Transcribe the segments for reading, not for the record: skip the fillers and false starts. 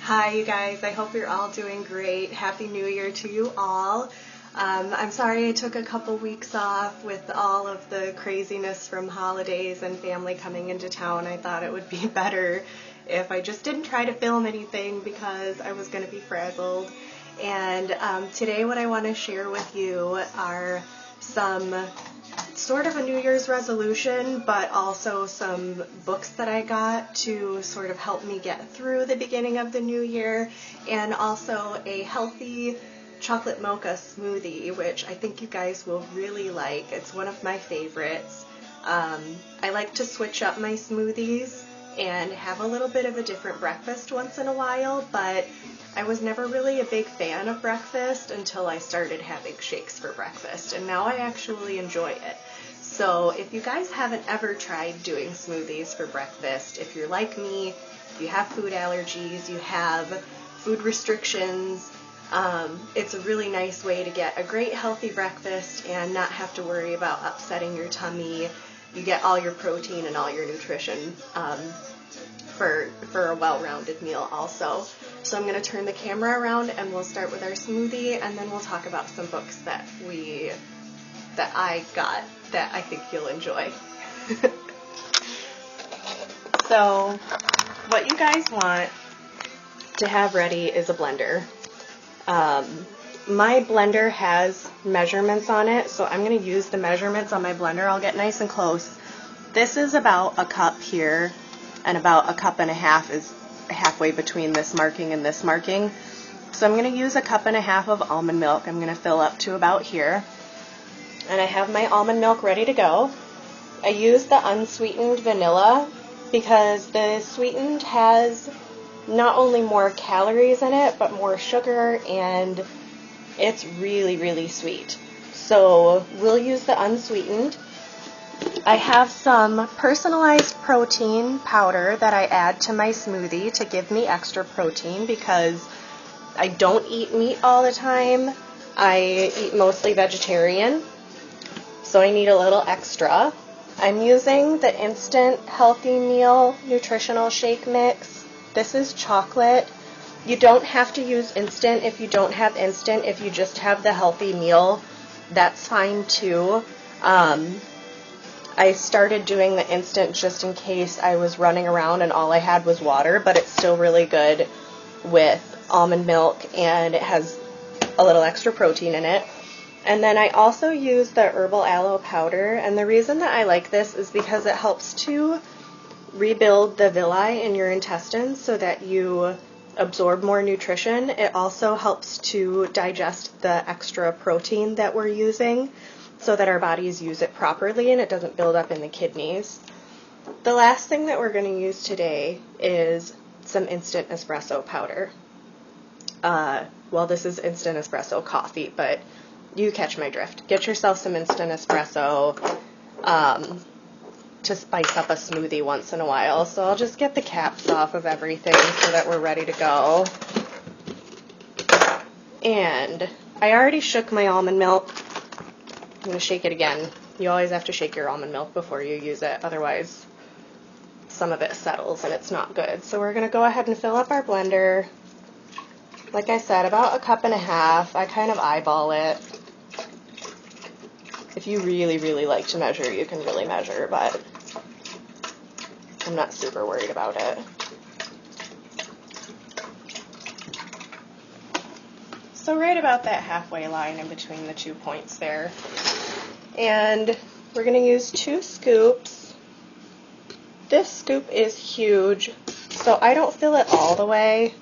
Hi you guys, I hope you're all doing great. Happy New Year to you all. I'm sorry I took a couple weeks off with all of the craziness from holidays and family coming into town. I thought it would be better if I just didn't try to film anything because I was going to be frazzled. And today what I want to share with you are some sort of a New Year's resolution, but also some books that I got to sort of help me get through the beginning of the new year, and also a healthy chocolate mocha smoothie, which I think you guys will really like. It's one of my favorites. I like to switch up my smoothies and have a little bit of a different breakfast once in a while, but I was never really a big fan of breakfast until I started having shakes for breakfast, and now I actually enjoy it. So if you guys haven't ever tried doing smoothies for breakfast, if you're like me, you have food allergies, you have food restrictions, it's a really nice way to get a great healthy breakfast and not have to worry about upsetting your tummy. You get all your protein and all your nutrition for a well-rounded meal also. So I'm going to turn the camera around and we'll start with our smoothie, and then we'll talk about some books that I got that I think you'll enjoy. So what you guys want to have ready is a blender. My blender has measurements on it, so I'm going to use the measurements on my blender. I'll get nice and close. This is about a cup here, and about a cup and a half is halfway between this marking and this marking. So I'm going to use a cup and a half of almond milk. I'm going to fill up to about here. And I have my almond milk ready to go. I use the unsweetened vanilla because the sweetened has not only more calories in it, but more sugar, and it's really, really sweet. So we'll use the unsweetened. I have some personalized protein powder that I add to my smoothie to give me extra protein because I don't eat meat all the time. I eat mostly vegetarian, so I need a little extra. I'm using the Instant Healthy Meal Nutritional Shake Mix. This is chocolate. You don't have to use instant if you don't have instant. If you just have the healthy meal, that's fine too. I started doing the instant just in case I was running around and all I had was water, but it's still really good with almond milk, and it has a little extra protein in it. And then I also use the herbal aloe powder, and the reason that I like this is because it helps to rebuild the villi in your intestines so that you absorb more nutrition. It also helps to digest the extra protein that we're using so that our bodies use it properly and it doesn't build up in the kidneys. The last thing that we're going to use today is some instant espresso powder. Well, this is instant espresso coffee, but you catch my drift. Get yourself some instant espresso to spice up a smoothie once in a while. So I'll just get the caps off of everything so that we're ready to go. And I already shook my almond milk. I'm going to shake it again. You always have to shake your almond milk before you use it, otherwise some of it settles and it's not good. So we're going to go ahead and fill up our blender. Like I said, about a cup and a half. I kind of eyeball it. If you really, really like to measure, you can really measure, but I'm not super worried about it. So right about that halfway line in between the 2 points there. And we're going to use 2 scoops. This scoop is huge, so I don't fill it all the way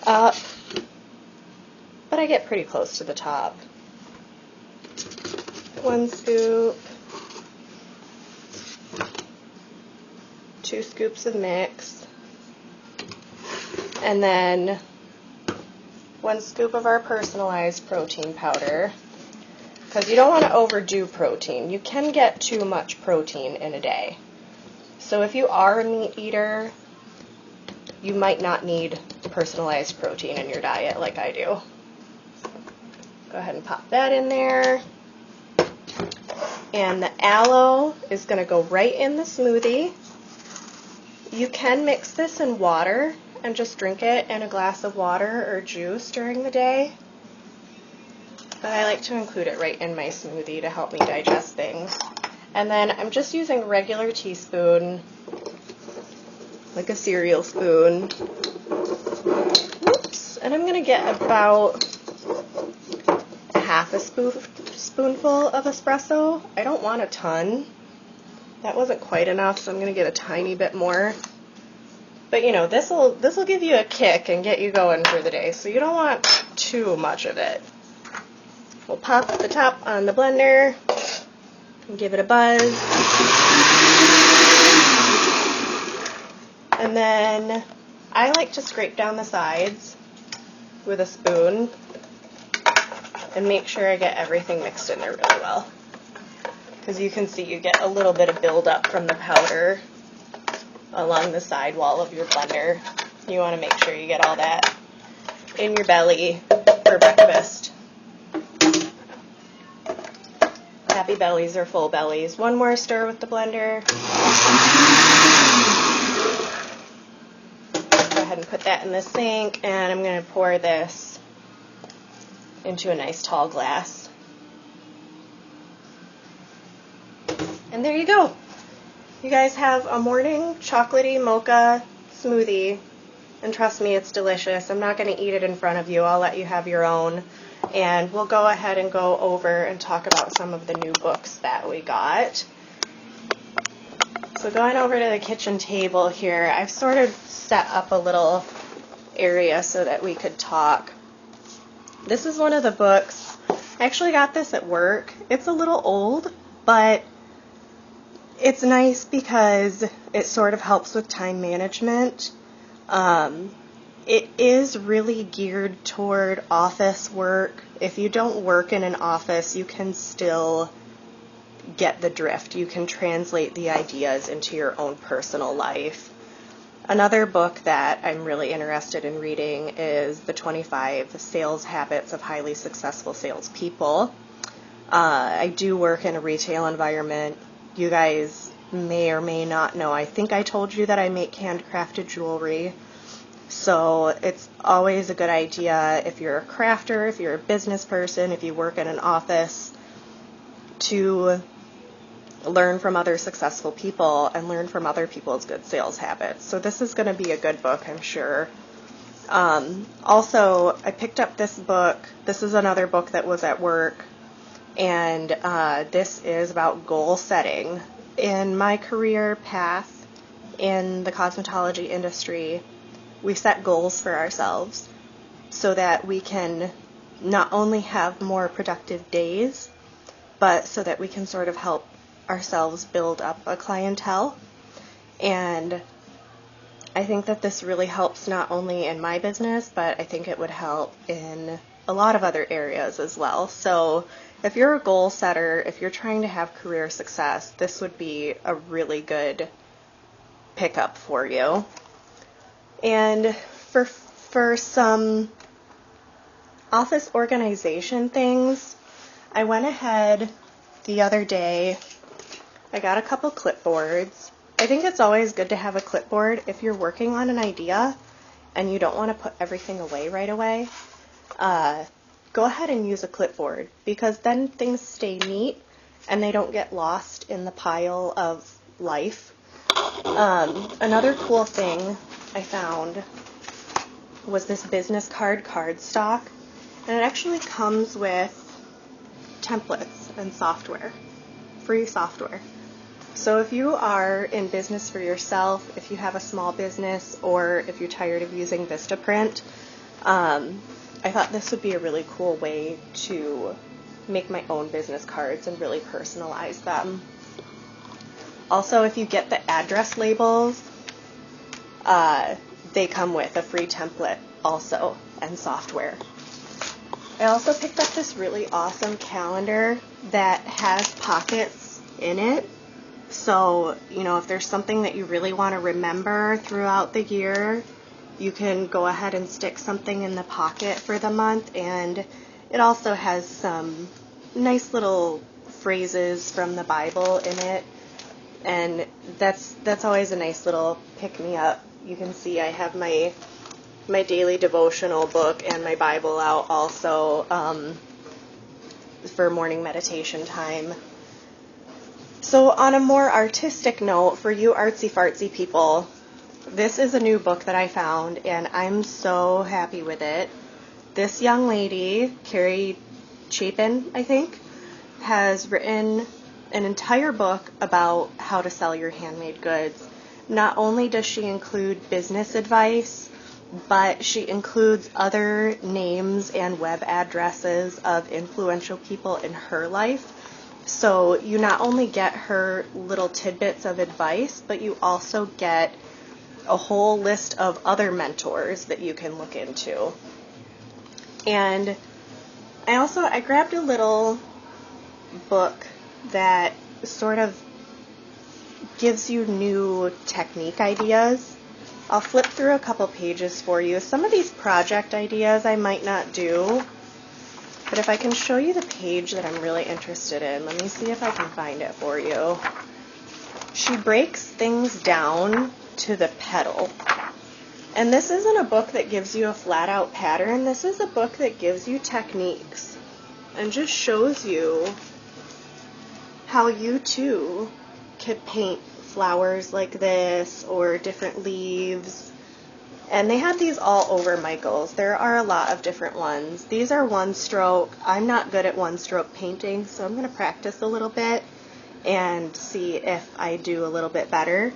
up, but I get pretty close to the top. 1 scoop, 2 scoops of mix, and then 1 scoop of our personalized protein powder, because you don't want to overdo protein. You can get too much protein in a day. So if you are a meat eater, you might not need personalized protein in your diet like I do. Go ahead and pop that in there. And the aloe is going to go right in the smoothie. You can mix this in water and just drink it in a glass of water or juice during the day. But I like to include it right in my smoothie to help me digest things. And then I'm just using a regular teaspoon, like a cereal spoon. Oops. And I'm going to get about a half a spoonful of espresso. I don't want a ton. That wasn't quite enough, so I'm going to get a tiny bit more. But you know, this'll give you a kick and get you going for the day, so you don't want too much of it. We'll pop the top on the blender and give it a buzz. And then I like to scrape down the sides with a spoon and make sure I get everything mixed in there really well. Because you can see you get a little bit of buildup from the powder along the side wall of your blender. You want to make sure you get all that in your belly for breakfast. Happy bellies are full bellies. One more stir with the blender. Go ahead and put that in the sink, and I'm going to pour this into a nice tall glass. And there you go. You guys have a morning chocolatey mocha smoothie, and trust me, it's delicious. I'm not going to eat it in front of you. I'll let you have your own. And we'll go ahead and go over and talk about some of the new books that we got. So going over to the kitchen table here, I've sort of set up a little area so that we could talk. This is one of the books. I actually got this at work. It's a little old, but it's nice because it sort of helps with time management. It is really geared toward office work. If you don't work in an office, you can still get the drift. You can translate the ideas into your own personal life. Another book that I'm really interested in reading is The 25 Sales Habits of Highly Successful Salespeople. I do work in a retail environment. You guys may or may not know. I think I told you that I make handcrafted jewelry. So it's always a good idea if you're a crafter, if you're a business person, if you work in an office, to learn from other successful people and learn from other people's good sales habits. So this is going to be a good book, I'm sure. Also, I picked up this book. This is another book that was at work, and this is about goal setting. In my career path in the cosmetology industry, we set goals for ourselves so that we can not only have more productive days, but so that we can sort of help ourselves build up a clientele. And I think that this really helps not only in my business, but I think it would help in a lot of other areas as well. So if you're a goal setter, if you're trying to have career success, this would be a really good pickup for you. And for some office organization things, I went ahead the other day. I got a couple clipboards. I think it's always good to have a clipboard if you're working on an idea and you don't want to put everything away right away. Go ahead and use a clipboard, because then things stay neat and they don't get lost in the pile of life. Another cool thing I found was this business card cardstock, and it actually comes with templates and software, free software. So if you are in business for yourself, if you have a small business, or if you're tired of using Vistaprint, I thought this would be a really cool way to make my own business cards and really personalize them. Also, if you get the address labels, they come with a free template also and software. I also picked up this really awesome calendar that has pockets in it. So, if there's something that you really want to remember throughout the year, you can go ahead and stick something in the pocket for the month. And it also has some nice little phrases from the Bible in it. And that's always a nice little pick-me-up. You can see I have my my daily devotional book and my Bible out also for morning meditation time. So on a more artistic note, for you artsy fartsy people, this is a new book that I found, and I'm so happy with it. This young lady, Carrie Chapin, I think, has written an entire book about how to sell your handmade goods. Not only does she include business advice, but she includes other names and web addresses of influential people in her life. So you not only get her little tidbits of advice, but you also get a whole list of other mentors that you can look into. And I grabbed a little book that sort of gives you new technique ideas. I'll flip through a couple pages for you. Some of these project ideas I might not do, but if I can show you the page that I'm really interested in, let me see if I can find it for you. She breaks things down to the petal. And this isn't a book that gives you a flat out pattern. This is a book that gives you techniques and just shows you how you too could paint flowers like this or different leaves. And they have these all over Michaels. There are a lot of different ones. These are one stroke. I'm not good at one stroke painting, so I'm going to practice a little bit and see if I do a little bit better.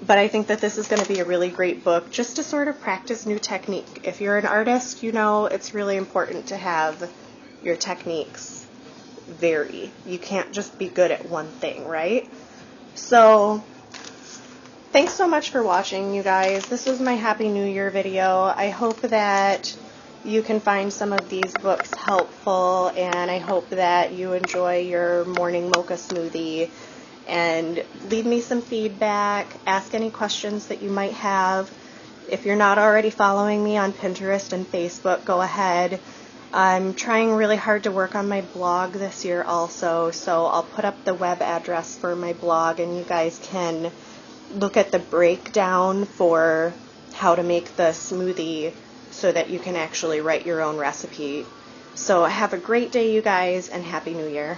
But I think that this is going to be a really great book just to sort of practice new technique. If you're an artist, you know it's really important to have your techniques vary. You can't just be good at one thing, right? So thanks so much for watching, you guys. This was my Happy New Year video. I hope that you can find some of these books helpful, and I hope that you enjoy your morning mocha smoothie. And leave me some feedback, ask any questions that you might have. If you're not already following me on Pinterest and Facebook, go ahead. I'm trying really hard to work on my blog this year also, so I'll put up the web address for my blog, and you guys can look at the breakdown for how to make the smoothie so that you can actually write your own recipe. So have a great day, you guys, and Happy New Year.